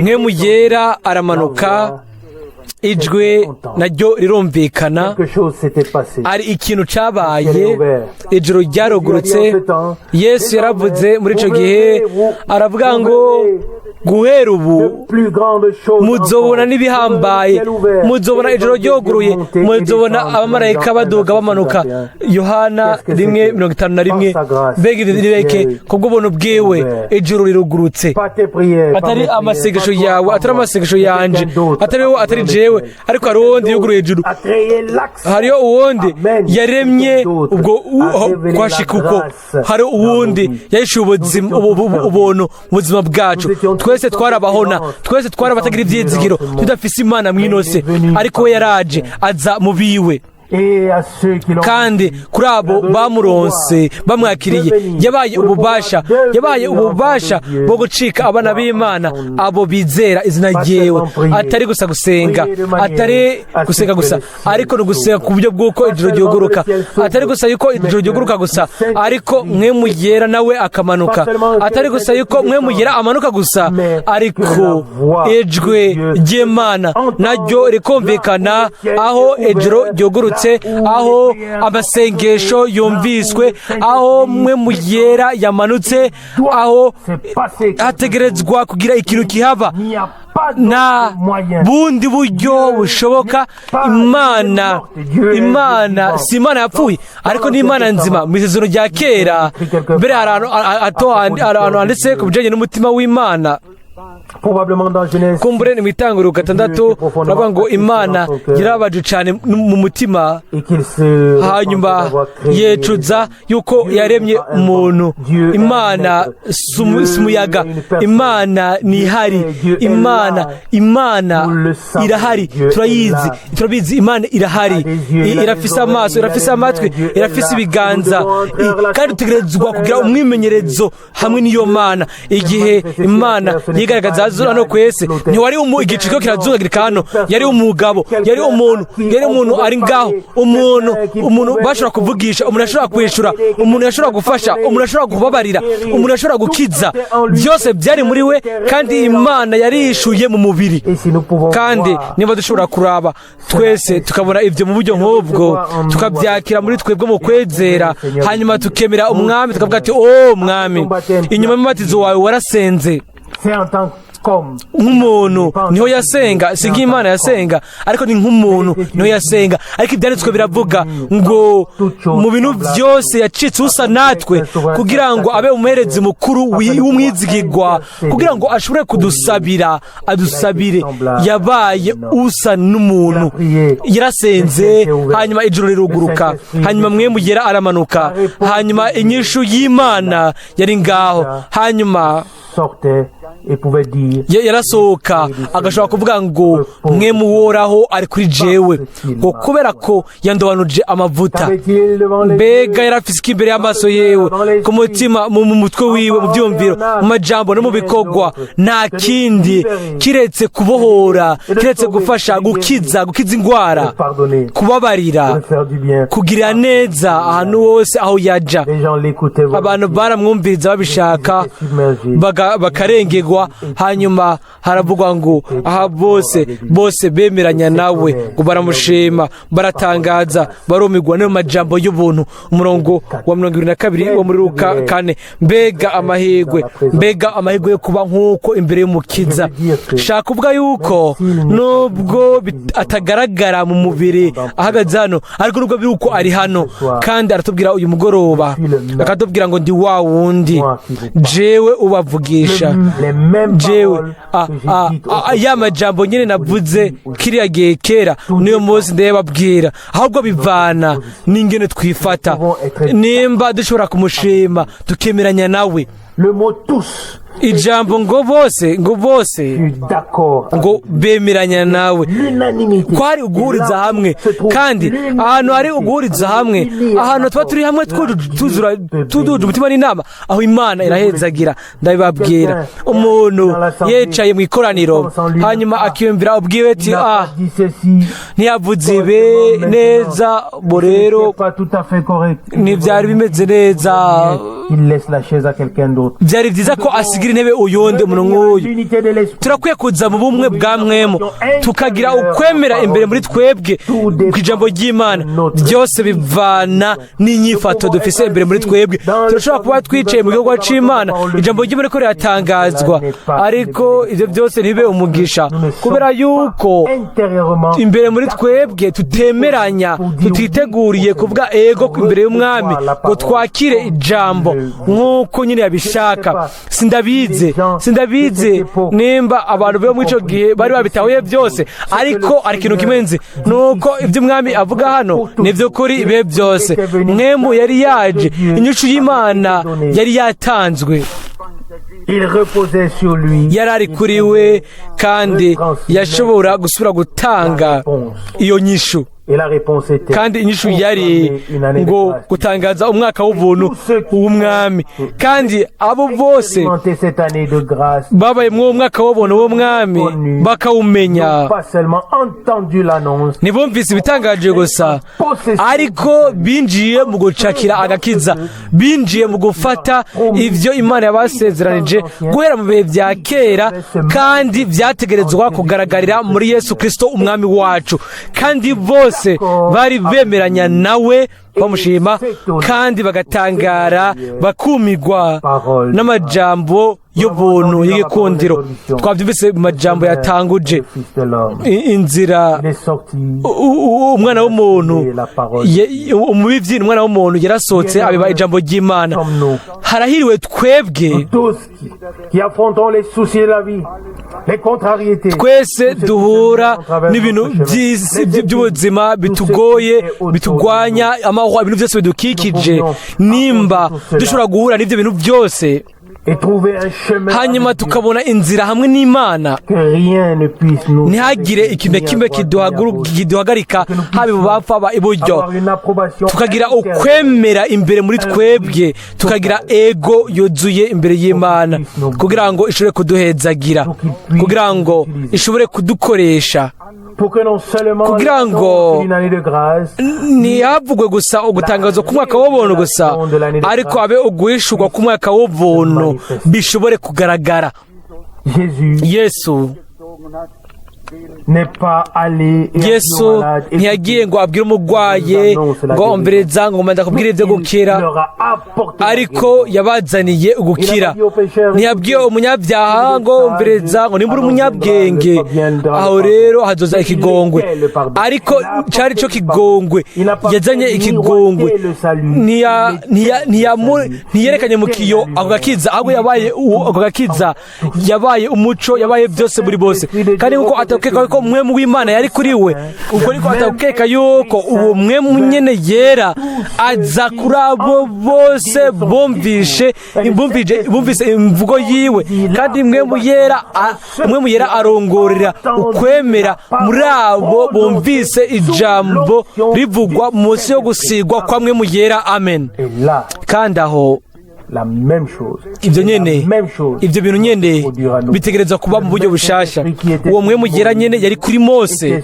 S1: Mwemu Yera aramanuka, ijwi naryo rirumvikana, ari ikintu cabaye, ijuru ryarugurutse. Yesu yaravuze muri ico gihe, aravuga ngo guhera ubu muzobona n'ibihambaye, muzobona ijoro ryoguruye, muzobona abamarayika baduga bamanuka. Yohana 1:51. Mbega ivyo bireke kubw'ubuntu bwiwe ijuru rirugurutse, atari amasengesho yawe, atari amasengesho yanje, atari wowe, atari jewe, ariko hari uwundi yuguruye ijuru, hariyo uwundi yaremye ubwo kwashika uko, hari uwundi yahishuye ubuntu mu buzima bwacu. Twese twarabahona, twese twarabatagira ivyizigiro, tudafise Imana mwinose, ariko we yaraje aza mu biwe. Kandi kuri abo bamuronse bamwakiriye yabaye ububasha bwo gucika abana b'Imana, abo bizera izina ryewe. Atari gusa gusenga, atari gusenga gusa, ariko no gusenga ku buryo bw'uko ijuru ryuguruka, atari gusa yuko ijuru ryuguruka gusa, ariko Mwemu Yera nawe akamanuka, atari gusa yuko Mwemu Yera amanuka gusa, ariko ijwi ry'Imana naryo rikumvikana aho ijuru ryugurutse, aho amasengesho yumviswe, aho Mwemu Yera yamanutse, aho hategerezwa kugira ikintu kihaba. Na bundi buryo bushoboka. Imana si Imana yapfuye, ariko ni Imana nzima. Mu isezerano rya kera mbere hari ahantu handitse ku bijanye n'umutima w'Imana. Kumbure ni mw'Itanguriro 6 navuga ngo Imana yarabaje cyane mu mutima, hanyuma yecuza yuko yaremye umuntu. Imana sumuyaga, Imana nihari, Imana irahari, turabizi Imana irahari, irafise amaso, irafise amatwi, irafise ibiganza, kandi tugerezwa kugira umwimenyerezo hamwe n'iyo Mana. Igihe Imana yigaragaza hano kwese, ntiwari igiciko kirazungagirika hano, yari umugabo, yari umuntu ari ngaho, umuntu bashobora kuvugisha, umuntu ashobora kwishura, umuntu yashobora gufasha, umuntu ashobora kubabarira, umuntu ashobora gukiza. Byose byari muri we, kandi Imana yarishuye mu mubiri. Kandi niba dushobora kuraba twese tukabona ibyo mu buryo nk'ubwo, tukabyakira muri twebwe mu kwezera, hanyuma tukemera Umwami, tukavuga ati Mwami, inyuma y'umubatizo wawe warasenze. Nk'umuntu niho yasenga, si nk'Imana yasenga, ariko ni nk'umuntu niho yasenga. Ariko ibyanditswe biravuga ngo mu bintu byose yacitse usa natwe, kugira ngo abe umuherezi mukuru w'umwizigirwa, kugira ngo ashobore kudusabira, adusabire. Yabaye usa n'umuntu, yarasenze, hanyuma ijuru riruguruka, hanyuma Mwemu Yera aramanuka, hanyuma inyishu y'Imana yari ngaho, hanyuma yarasohoka agashobora kuvuga ngo Mwemu woraho ari kuri jewe, ngo kubera ko yandobanuje amavuta. Mbega yarafise iki imbere y'amaso yewe, ku mutima, mu mutwe wiwe, mu byumviro, mu majambo no mu bikorwa, nta kindi kiretse kubohora, kiretse gufasha, gukiza indwara, kubabarira, kugirira neza ahantu hose aho yaja. Abantu baramwumviriza babishaka, bakarengegwa. Hanyuma haravugwa ngo aha bose bemeranya nawe, ngo baramushima, baratangaza, barumigwa n'ayo majambo y'ubuntu. Umurongo wa 22 wo muri Luka 4. Mbega amahirwe yo kuba nk'uko imbere y'umukiza. Shaka kuvuga yuko nubwo atagaragara mu mubiri ahagaze hano, ariko nubwo biruko ari hano, kandi aratubwira uyu mugoroba, akatubwira ngo ndi wa wundi jewe ubavugisha, jewe ya majambo nyine navuze kiriya gihe kera niyo munsi ndababwira. Ahubwo bivana n'ingene twifata, nimba dushobora kumushima tukemeranya nawe. Ijambo ngo bose ngo bemeranya nawe, ko hari uguhuriza hamwe, kandi ahantu hari uguhuriza hamwe, ahantu tuba turi hamwe tuduje umutima n'inama, aho Imana irahezagira. Ndabibabwira, umuntu yicaye mu ikoraniro hanyuma akiyumvira ubwiwe ati ntiyavuze ibe neza, bo rero ntibyari bimeze neza, byari byiza ko asigira intebe uyundi umuntu nk'uyu. Turakwiye kuza mu bumwe bwa mwemu, tukagira ukwemera imbere muri twebwe ku ijambo ry'Imana. Byose bivana n'inyifato dufise imbere muri twebwe. Turashobora kuba twicaye mu gihugu c'Imana, ijambo ry'Imana ko riratangazwa, ariko ivyo byose ntibe umugisha, kubera yuko imbere muri twebwe tutemeranya, tutiteguriye kuvuga ego imbere y'umwami ngo twakire ijambo nk'uko nyine yabishaka. Sindabize nimba abantu bo muri ico gihe bari babitahuye byose, ariko ari ikintu kimwe nzi, nuko ibyo umwami avuga hano nivyo kuri ibihe byose. Mwemu yari yaje, inyishu y'Imana yari yatanzwe, yari ari kuri we, kandi yashobora gusubira gutanga iyo nyishu. Kandi inyishu yari ngo gutangaza umwaka w'ubuntu w'umwami, kandi abo bose babaye mu mwaka w'ubuntu w'umwami bakawumenya, ntibumvise ibitangaje gusa, ariko binjiye mu gucakira agakiza, binjiye mu gufata ivyo Imana yabasezeranije guhera mu bihe vya kera, kandi vyategerezwa kugaragarira muri Yesu Kristo umwami wacu. Kandi bose bari bemeranya nawe, bamushima, kandi bagatangara, bakumigwa n'amajambo y'ubuntu y'igikundiro. Twabyumvise mu majambo yatanguje inzira. Umwana w'umuntu, umubivyi umwana w'umuntu yarasohotse abiba ijambo ry'Imana. Harahiriwe twebwe twese duhura n'ibintu by'ubuzima bitugoye, bitugwanya amahwa, ibintu byose bidukikije. Nimba dushobora guhura n'ibyo bintu byose, hanyuma tukabona inzira hamwe n'Imana, ntihagire ikintu kimwe kiduhagarika, haba ibubapfu haba iburyo, tukagira ukwemera imbere muri twebwe, tukagira ego yuzuye imbere y'Imana, kugira ngo ishobore kuduhezagira, kugira ngo ishobore kudukoresha, kugira ngo ntihavugwe gusa ugutangaza k'umwaka w'ubuntu gusa, ariko abe uguhishurwa k'umwaka w'ubuntu bishobore kugaragara. Yesu ntiyagiye ngo abwire umurwaye ngo ombereza ngo manda kubwira ibyo gukira, ariko yabazaniye ugukira. Ntiyabwiye umunyabyaha ngo ombereza ngo nimba uri umunyabwenge, aho rero hazoza ikigongwe, ariko cyari cyo kigongwe. Yazanye ikigongwe, ntiyerekanye mu kiyo ako gakiza, ahubwo yabaye ako gakiza, yabaye umuco, yabaye byose muri bose. Kandi nkuko atakeka ko mwemu w'Imana yari kuri we, uko niko atakeka yuko uwo mwemu nyene yera aza kuri abo bose bumvise imvugo yiwe. Kandi mwemu yera arongorera ukwemera muri abo bumvise ijambo rivugwa munsi yo gusigwa kwa mwemu yera. Amen. Kandi aho ibyo bintu nyene bitegereza kuba mu buryo bushasha. Uwo mwemu yera nyene yari kuri Mose,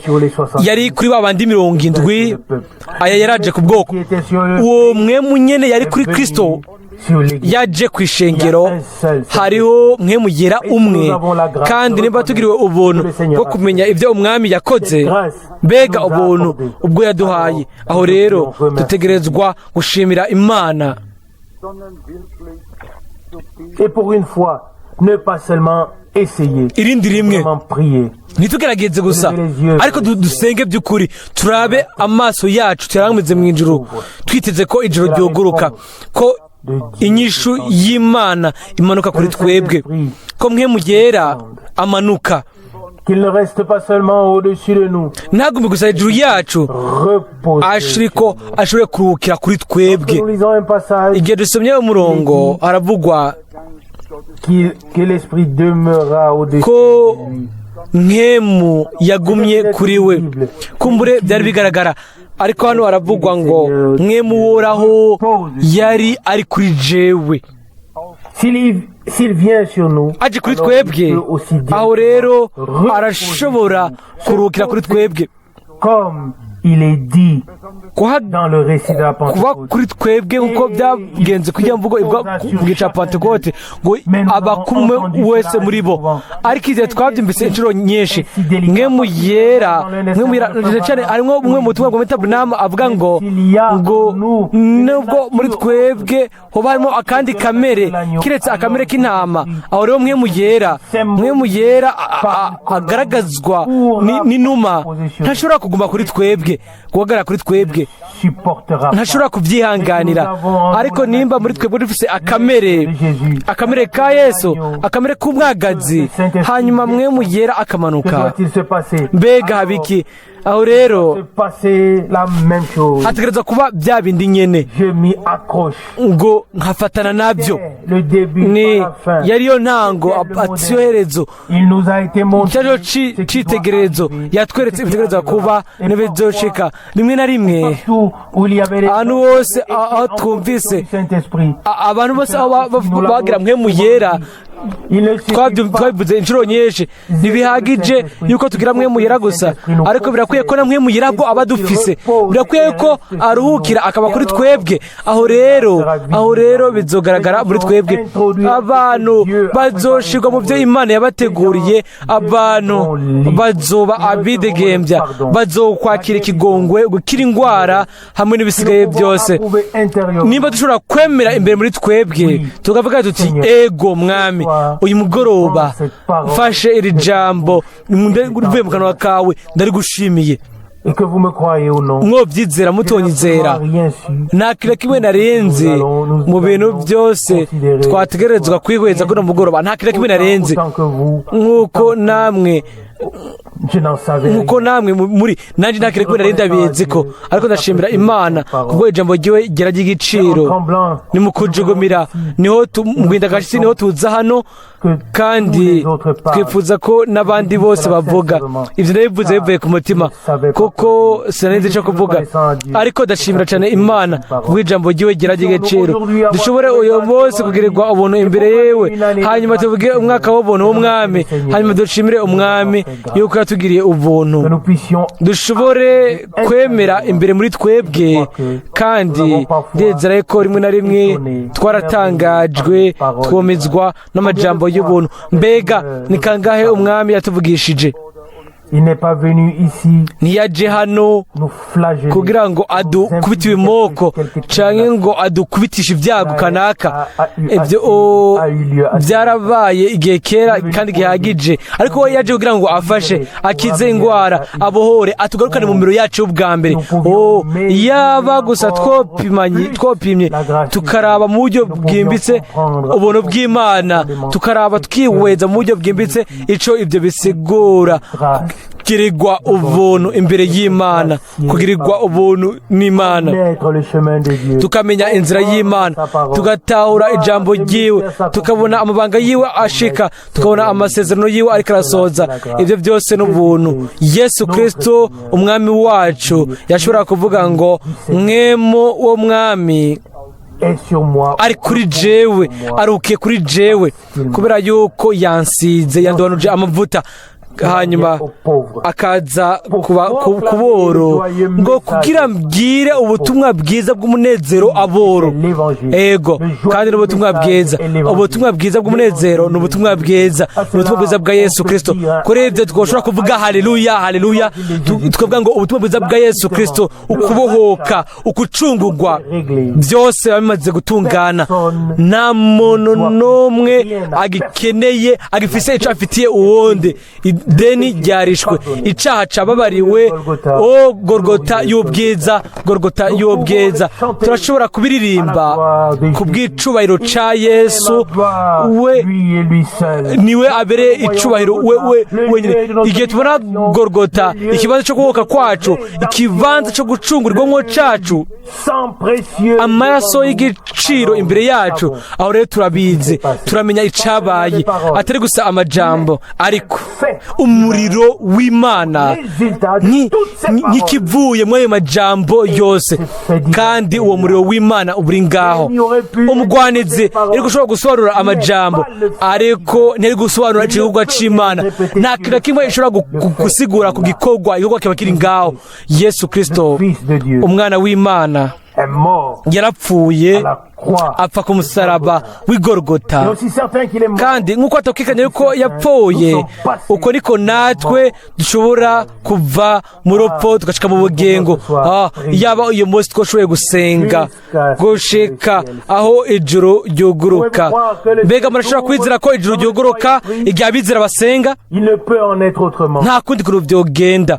S1: yari kuri babandi 70 aya yaraje ku bwoko. Uwo mwemu nyene yari kuri Kristo, yaje ku ishengero hariho Mwene Yera umwe, kandi niba tugiriwe ubuntu bwo kumenya ibyo umwami yakoze, mbega ubuntu ubwo yaduhaye, aho rero dutegerezwa gushimira Imana.
S2: Et pour une fois, ne pas seulement essayer,
S1: irindi rimwe
S2: vraiment prier.
S1: ntitugerageze gusa, ariko dusenge by'ukuri, turabe amaso yacu tuyarangamize mu ijuru, twiteze ko ijuru ryuguruka, ko inyishu y'Imana imanuka kuri twebwe, ko Mwene Yera amanuka,
S2: Qu'il ne reste pas seulement au-dessus de nous.
S1: ntagume gusa hejuru yacu, ashiriko ashobore kuruhukira kuri twebwe.
S2: Nous lisons un passage
S1: igihe dusomye umurongo haravugwa
S2: que l'esprit demeura au-dessus
S1: ko
S2: de lui.
S1: Mwemu yagumye kuri we, kumbure byari bigaragara, ariko hano haravugwa ngo Mwemu woraho yari ari kuri jewe,
S2: S'il vient sur nous,
S1: aje kuri twebwe, aho rero arashobora kuruhukira kuri twebwe,
S2: comme il est dit dans le récit de la
S1: kuba
S2: Pentecôte.
S1: kuri twebwe nk'uko byagenze kujya mvugo mu gihe cya Pentekote, ngo aba kumwe wese muri bo, ariko igihe twabyumvise inshuro nyinshi, Mwene Yera cyane harimo umwe mu butumwa bwa Metabunamu avuga ngo nubwo muri twebwe hoba harimo akandi kamere kiretse akamere k'intama, aho rero Mwene Yera agaragazwa n'inuma, ntashobora kuguma kuri twebwe, guhagarara kuri twebwe, ntashobora kubyihanganira, ariko nimba muri twebwe dufise akamere ka Yesu, akamere k'umwagazi, hanyuma Mwene Yera akamanuka, mbega habiki, aho rero hategerezwa kuba bya bindi nyene ngo nkafatana nabyo, ni yariyo ntango atiyo herezo, cyariyo citegererezo, yatweretse ibitegerezwa kuba n'ibizoshika. Rimwe na rimwe ahantu hose aho twumvise abantu bose aho bagira Mwene Yera, twabivuze inshuro nyinshi, ntibihagije yuko tugira Mwene Yera gusa, ariko birakwiye ko na Mwene Yera bwo aba dufise, birakwiye ko aruhukira akaba kuri twebwe, aho rero bizogaragara muri twebwe, abantu bazoshirwa mu byo Imana yabateguriye, abantu bazoba abidegembya, bazokwakira ikigongwe, gukira indwara hamwe n'ibisigaye byose. Nimba dushobora kwemera imbere muri twebwe tukavuga tuti ego Mwami, uyu mugoroba mfashe iri jambo rivuye mu kanwa kawe, ndarigushimiye, mwobyizera mutonyizera, nta kintu kimwe narenze mu bintu byose twategerezwa kwihweza kuno mugoroba, nta kintu kimwe narenze, nk'uko namwe muri nanjye nta kintu kimwe narenze abizi ko, ariko ndashimira Imana kubwo ijambo ryiwe ryera ry'igiciro, ni mu kujugumira niho mwindagashitsi, niho tuza hano, kandi twifuza ko n'abandi bose bavuga ibyo ndabivuze bivuye ku mutima, kuko sinaneze icyo kuvuga, ariko ndashimira cyane Imana kubwo ijambo ryiwe ryera ry'igiciro, dushobore uyu bose kugirirwa ubuntu imbere yewe, hanyuma tuvuge umwaka w'ubuntu w'umwami, hanyuma dushimire umwami yuko yatugiriye ubuntu, dushobore kwemera imbere muri twebwe, kandi ndizera ko rimwe na rimwe twaratangajwe, twomezwa n'amajambo y'ubuntu. Mbega ni kangahe umwami yatuvugishije? ntiyaje hano kugira ngo adukubite ibimoko cyangwa ngo adukubitishe ibyago kanaka. Ibyo byarabaye igihe kera kandi gihagije, ariko we yaje kugira ngo afashe, akize indwara, abohore, atugarukane mu miro yacu y'ubwa mbere. Yaba gusa twopimye tukaraba mu buryo bwimbitse ubuntu bw'Imana, tukaraba twihweza mu buryo bwimbitse icyo ibyo bisigura. Kugirirwa ubuntu imbere y'Imana, kugirirwa ubuntu n'Imana, tukamenya inzira y'Imana, tugatahura ijambo ryiwe, tukabona amabanga yiwe ashika, tukabona amasezerano yiwe ariko arasohoza. Ibyo byose n'ubuntu. Yesu Kristo umwami wacu yashobora kuvuga ngo mwemo wo mwami ari kuri jewe, arukiye kuri jewe, kubera yuko yansize, yandobanuje amavuta, hanyuma akaza kuboro ngo kugira mbwire ubutumwa bwiza bw'umunezero aboro. Ego kandi n'ubutumwa bwiza, ubutumwa bwiza bw'umunezero ni ubutumwa bwiza, ni ubutumwa bwiza bwa Yesu Kristo. Kuri ibyo twashobora kuvuga haleluya haleluya, tukavuga ngo ubutumwa bwiza bwa Yesu Kristo, ukubohoka, ukucungurwa, byose bimaze gutungana. Nta muntu n'umwe agikeneye agifise icyo afitiye uwundi. Ideni ryarishwe, icyaha cababariwe. O Golgota y'ubwiza, Golgota y'ubwiza. Turashobora kubiririmba ku bw'icubahiro ca Yesu. We niwe abere icubahiro we wenyine. Igihe tubona Golgota, ikibanza cyo kubohoka kwacu, ikibanza cyo gucungurwamo cacu, amaraso y'igiciro imbere yacu, aho rero turabizi, turamenya icabaye, atari gusa amajambo, ariko umuriro w'Imana n'ikivuye muri ayo majambo yose. Kandi uwo muriro w'Imana uburi ngaho. Umugwanizi iri gushobora gusobanura amajambo, ariko ntiri gusobanura igikorwa c'Imana. Nta kintu kimwe ishobora gusigura ku gikorwa, igikorwa kiba kiri ngaho. Yesu Kristo, umwana w'Imana, yarapfuye apfa ku musaraba w'Igorogota, kandi nk'uko atokekanye yuko yapfuye, uko niko natwe dushobora kuva mu rupfu tugashika mu bugingo. Yaba uyu munsi twashoboye gusenga gushika aho ijuru ryuguruka. Mbega murashobora kwizera ko ijuru ryuguruka igihe abizera basenga? Nta kundi kuntu vyogenda.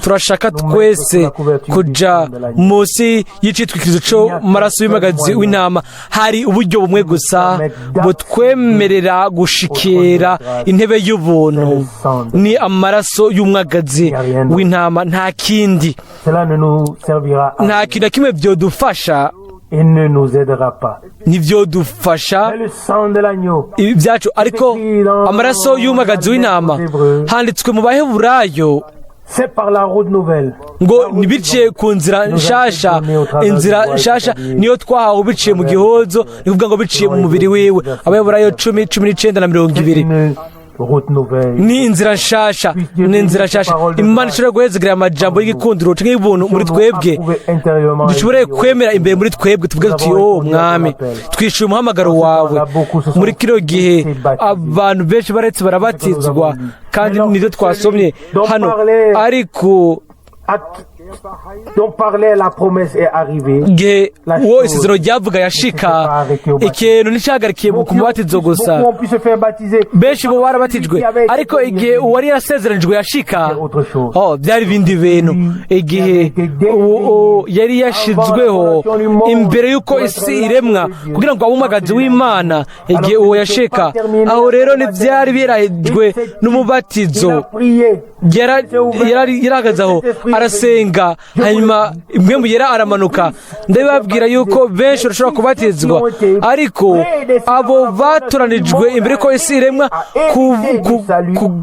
S1: Turashaka twese kuja munsi y'icitwikirizo co maraso y'umwagazi w'intama. Hari uburyo bumwe gusa butwemerera gushikira intebe y'ubuntu, ni amaraso y'umwagazi w'intama. Nta kindi, nta kintu kimwe vyodufasha, ntivyodufasha ibyacu, ariko amaraso y'umwagazi w'intama handitswe mu Baheburayo ngo nibiciye ku nzira nshasha. Inzira nshasha niyo twahawe biciye mu gihozo, ni kuvuga ngo biciye mu mubiri wiwe. Abaheburayo 10:19 na 20. Ni inzira nshasha, ni inzira nshasha. Imana ishobora guhezegerera amajambo y'igikundiro canke y'ubuntu muri twebwe, dushobore kwemera imbere muri twebwe, tuvuge tuti o Mwami, twishuye umuhamagaro wawe. Muri kino gihe abantu benshi baretse barabatizwa, kandi nivyo twasomye hano, ariko igihe uwo isezerano ryavuga yashika, ikintu nticahagarikiye ku mubatizo gusa. Benshi bo barabatijwe, ariko igihe uwari yasezeranijwe yashika, byari ibindi bintu. Igihe yari yashizweho imbere y'uko isi iremwa kugira ngo abe umwagazi w'Imana, igihe uwo yashika, aho rero ntivyari birahijwe n'umubatizo. Yarahagaze aho arasenga, hanyuma impwemu yera aramanuka. Ndabibabwira yuko benshi barashobora kubatizwa, ariko abo batoranijwe imbere ko isi iremwa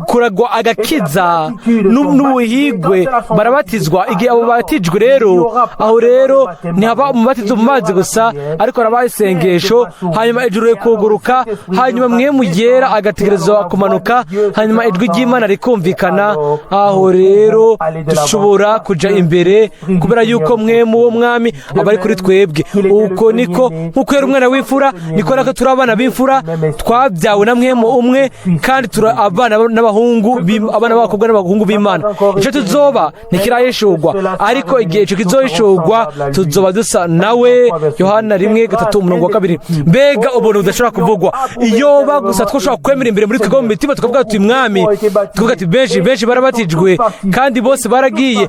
S1: kuragwa agakiza n'ubuhigwe barabatizwa. Igihe abo batijwe rero, aho rero ntihaba umubatizo mu mazi gusa, ariko haraba isengesho, hanyuma ijuru rikuguruka, hanyuma mwemu yera agategerezwa kumanuka, hanyuma ijwi ry'Imana rikumvikana. Aho rero dushobora kuja imbere, kubera yuko mwemu wo Mwami aba ari kuri twebwe. Uko niko nkuko yari umwana w'imfura, niko nako turi abana b'imfura, twabyawe na mwemu umwe, kandi turi abana n'abahungu, abana b'abakobwa n'abahungu b'Imana. Ico tuzoba ntikirahishurwa, ariko igihe ico kizohishurwa tuzoba dusa nawe. Yohana 1:3-2. Mbega ubuntu budashobora kuvugwa. Iyo bagusa twoshobora kwemera imbere muri twebwe mu mitima, tukavuga tuti Mwami, tukavuga ati benshi barabatijwe, kandi bose baragiye,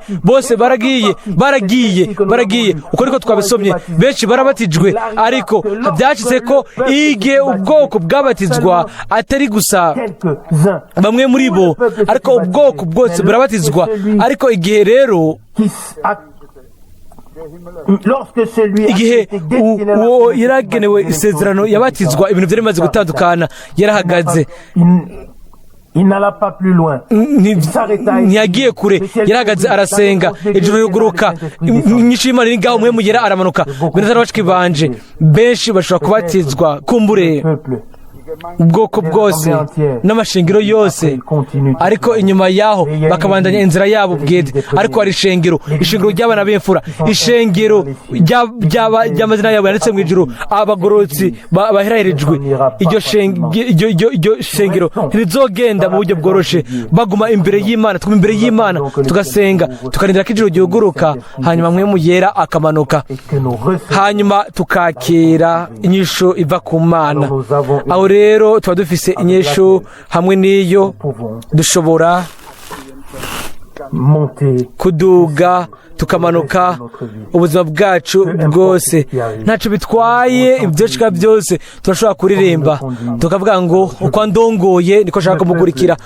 S1: baragiye. Uko niko twabisomye, benshi barabatijwe, ariko byacitse ko igihe ubwoko bwabatizwa atari gusa bamwe muri bo, ariko ubwoko bwose burabatizwa. Ariko igihe rero, igihe uwo yaragenewe isezerano yabatizwa, ibintu byari bimaze gutandukana. Yarahagaze, ntiyagiye kure, yarahagaze arasenga. Ijuru riguruka, inyishu y'Imana iri ngaho, mwemu yera aramanuka. Bene bashiki banje benshi bashobora kubatizwa, kumbure ubwoko bwose n'amashengero yose, ariko inyuma yaho bakabandanya inzira yabo bwite. Ariko hari ishengero ry'abana b'imfura, ishengero ry'amazina yabo yanditse mu ijuru, abagororotsi baheraherejwe. Iryo shengero ntirizogenda mu buryo bworoshe, baguma imbere y'Imana, twuma imbere y'Imana tugasenga, tukarindira ko ijuru ryuguruka, hanyuma Mwemu Yera akamanuka, hanyuma tukakira inyishu iva ku Mana. Aho rero tuba dufise inyishu, hamwe n'iyo dushobora kuduga tukamanuka ubuzima bwacu bwose. Ntacyo bitwaye ibyoshika byose, turashobora kuririmba tukavuga ngo uko ndongoye niko nshaka kumugurikira.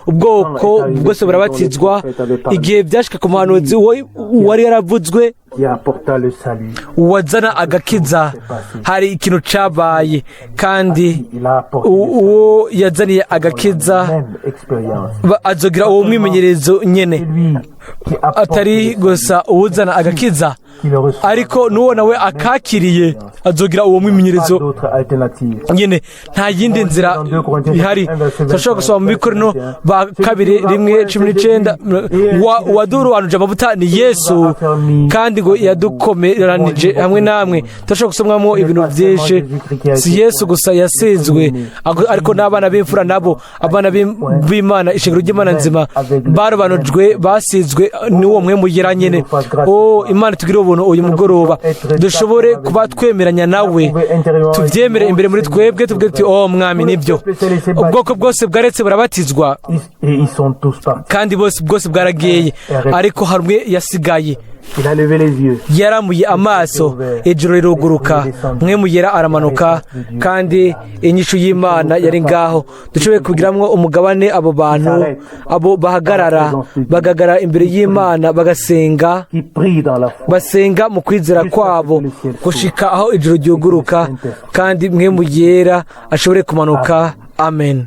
S1: Ubwoko bwose burabatizwa igihe byashika ku muhanuzi wari yaravuzwe, wazana agakiza. Hari ikintu cabaye, kandi uwo yazaniye agakiza azogira uwo mwimenyerezo nyene, atari gusa uwuzana agakiza, ariko n'uwo nawe akakiriye azogira uwo mwimenyerezo nyene. Nta yindi nzira ihari. turashobora gusoma mu Bikorino ba 2:19, uwadurobanuje amavuta ni Yesu, kandi ngo yadukomeranije hamwe namwe. Turashobora gusomwamo ibintu byinshi. Si Yesu gusa yasizwe, ariko n'abana b'imfura nabo, abana b'Imana, ishengero ry'Imana nzima, barobanujwe, basizwe n'uwo Mwemu Yera nyene. Imana tugire ubuntu uyu mugoroba, dushobore kuba twemeranya nawe, tubyemere imbere muri twebwe, tuvuge tuti Mwami nibyo. Ubwoko bwose bwaretse burabatizwa, kandi bwose bwaragiye, ariko harumwe yasigaye. Yaramuye amaso, ijuru riruguruka, Mwemu Yera aramanuka, kandi inyishu y'Imana yari ngaho. Dushoboye kugiramwo umugabane abo bantu, abo bagagara imbere y'Imana, basenga mu kwizera kwabo, gushika aho ijuru ryuguruka, kandi Mwemu Yera ashobore kumanuka. Amen.